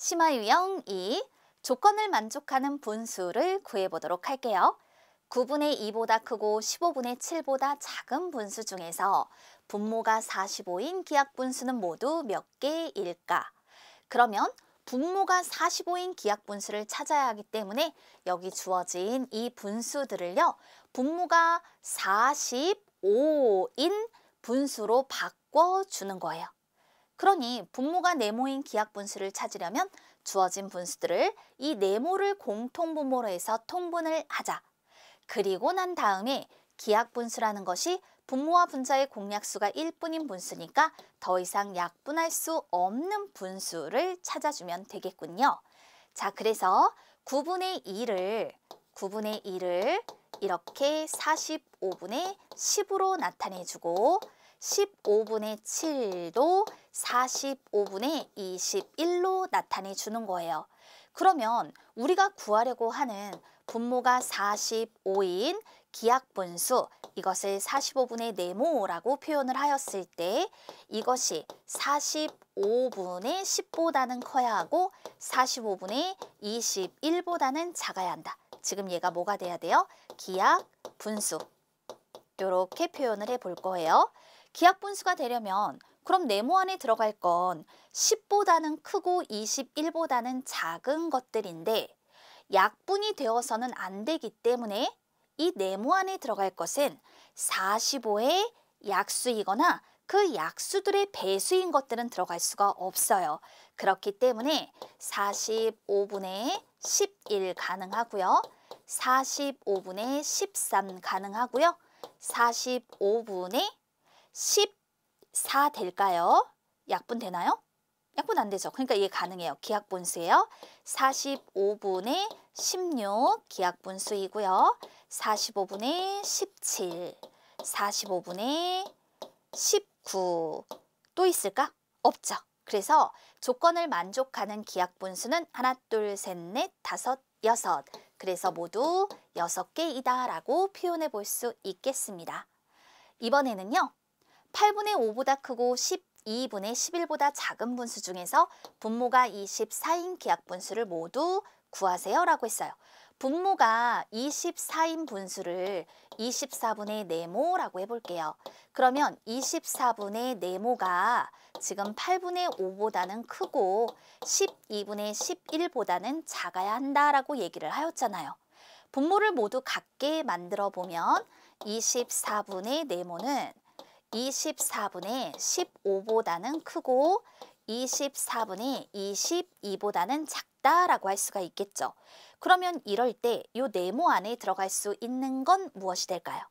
심화 유형 2. 조건을 만족하는 분수를 구해보도록 할게요. 9분의 2보다 크고 15분의 7보다 작은 분수 중에서 분모가 45인 기하분수는 모두 몇 개일까? 그러면 분모가 45인 기하분수를 찾아야 하기 때문에 여기 주어진 이 분수들을요, 분모가 45인 분수로 바꿔주는 거예요. 그러니 분모가 네모인 기하분수를 찾으려면 주어진 분수들을 이 네모를 공통분모로 해서 통분을 하자. 그리고 난 다음에 기하분수라는 것이 분모와 분자의 공약수가 1뿐인 분수니까 더 이상 약분할 수 없는 분수를 찾아주면 되겠군요. 자, 그래서 9분의 2를 이렇게 45분의 10으로 나타내주고 15분의 7도 45분의 21로 나타내주는 거예요. 그러면 우리가 구하려고 하는 분모가 45인 기하분수, 이것을 45분의 네모라고 표현을 하였을 때 이것이 45분의 10보다는 커야 하고 45분의 21보다는 작아야 한다. 지금 얘가 뭐가 돼야 돼요? 기하분수. 이렇게 표현을 해볼 거예요. 기하분수가 되려면 그럼 네모 안에 들어갈 건 10보다는 크고 21보다는 작은 것들인데 약분이 되어서는 안 되기 때문에 이 네모 안에 들어갈 것은 45의 약수이거나 그 약수들의 배수인 것들은 들어갈 수가 없어요. 그렇기 때문에 45분의 11 가능하고요. 45분의 13 가능하고요. 45분의 14 될까요? 약분 되나요? 약분 안 되죠. 그러니까 이게 가능해요. 기하분수예요. 45분의 16 기하분수이고요. 45분의 17, 45분의 19 또 있을까? 없죠. 그래서 조건을 만족하는 기하분수는 하나, 둘, 셋, 넷, 다섯, 여섯. 그래서 모두 6개이다 라고 표현해 볼 수 있겠습니다. 이번에는요. 8분의 5보다 크고 12분의 11보다 작은 분수 중에서 분모가 24인 기하분수를 모두 구하세요 라고 했어요. 분모가 24인 분수를 24분의 네모라고 해볼게요. 그러면 24분의 네모가 지금 8분의 5보다는 크고 12분의 11보다는 작아야 한다라고 얘기를 하였잖아요. 분모를 모두 같게 만들어 보면 24분의 네모는 24분의 15보다는 크고 24분의 22보다는 작다라고 할 수가 있겠죠. 그러면 이럴 때 이 네모 안에 들어갈 수 있는 건 무엇이 될까요?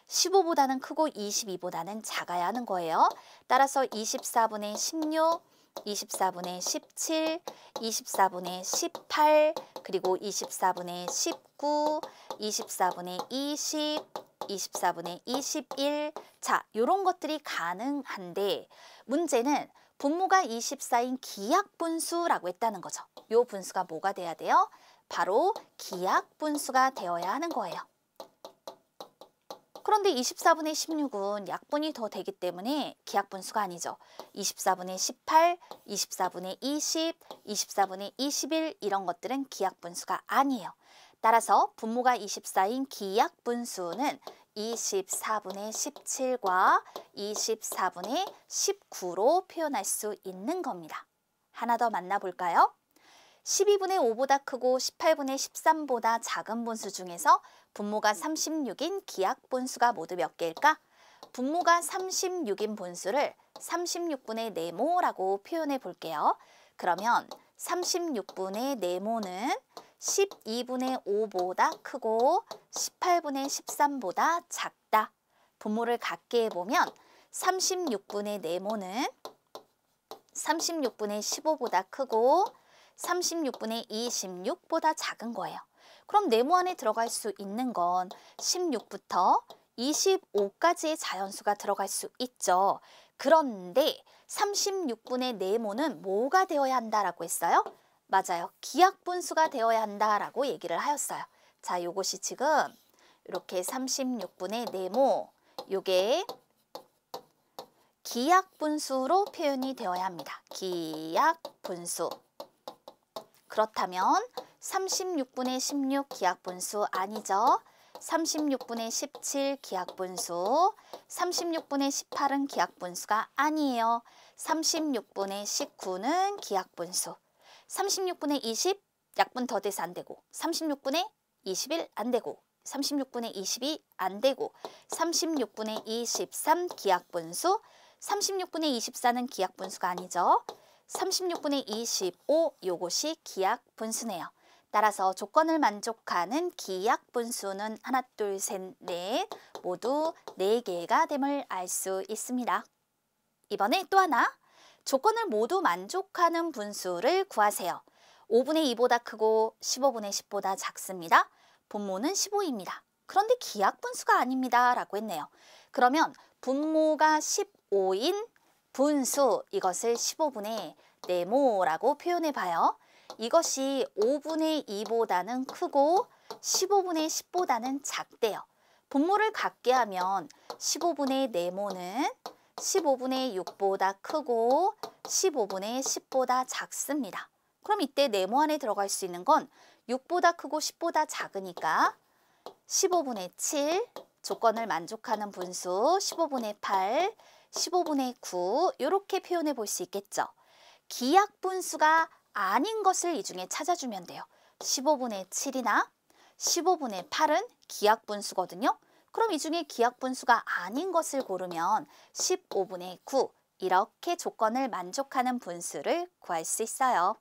15보다는 크고 22보다는 작아야 하는 거예요. 따라서 24분의 16, 24분의 17, 24분의 18, 그리고 24분의 19, 24분의 20, 24분의 21. 자, 이런 것들이 가능한데 문제는 분모가 24인 기하분수라고 했다는 거죠. 이 분수가 뭐가 돼야 돼요? 바로 기하분수가 되어야 하는 거예요. 그런데 24분의 16은 약분이 더 되기 때문에 기하분수가 아니죠. 24분의 18, 24분의 20, 24분의 21 이런 것들은 기하분수가 아니에요. 따라서 분모가 24인 기하분수는 24분의 17과 24분의 19로 표현할 수 있는 겁니다. 하나 더 만나볼까요? 12분의 5보다 크고 18분의 13보다 작은 분수 중에서 분모가 36인 기하분수가 모두 몇 개일까? 분모가 36인 분수를 36분의 네모라고 표현해 볼게요. 그러면 36분의 네모는 12분의 5보다 크고 18분의 13보다 작다. 분모를 같게 해보면 36분의 네모는 36분의 15보다 크고 36분의 26보다 작은 거예요. 그럼 네모 안에 들어갈 수 있는 건 16부터 25까지의 자연수가 들어갈 수 있죠. 그런데 36분의 네모는 뭐가 되어야 한다라고 했어요? 맞아요. 기하분수가 되어야 한다라고 얘기를 하였어요. 자, 요것이 지금 이렇게 36분의 네모, 요게 기하분수로 표현이 되어야 합니다. 기하분수. 그렇다면 36분의 16 기하분수 아니죠? 36분의 17 기하분수, 36분의 18은 기하분수가 아니에요. 36분의 19는 기하분수, 36분의 20 약분 더 돼서 안 되고, 36분의 21 안 되고, 36분의 22 안 되고, 36분의 23 기하분수, 36분의 24는 기하분수가 아니죠. 36분의 25 요것이 기하분수네요. 따라서 조건을 만족하는 기하분수는 하나, 둘, 셋, 넷 모두 4개가 됨을 알 수 있습니다. 이번에 또 하나, 조건을 모두 만족하는 분수를 구하세요. 5분의 2보다 크고 15분의 10보다 작습니다. 분모는 15입니다. 그런데 기하분수가 아닙니다. 라고 했네요. 그러면 분모가 15인 분수, 이것을 15분의 네모라고 표현해 봐요. 이것이 5분의 2보다는 크고 15분의 10보다는 작대요. 분모를 같게 하면 15분의 네모는 15분의 6보다 크고 15분의 10보다 작습니다. 그럼 이때 네모 안에 들어갈 수 있는 건 6보다 크고 10보다 작으니까 15분의 7, 조건을 만족하는 분수 15분의 8, 15분의 9 이렇게 표현해 볼 수 있겠죠. 기하분수가 아닌 것을 이 중에 찾아주면 돼요. 15분의 7이나 15분의 8은 기하분수거든요. 그럼 이 중에 기하분수가 아닌 것을 고르면 15분의 9 이렇게 조건을 만족하는 분수를 구할 수 있어요.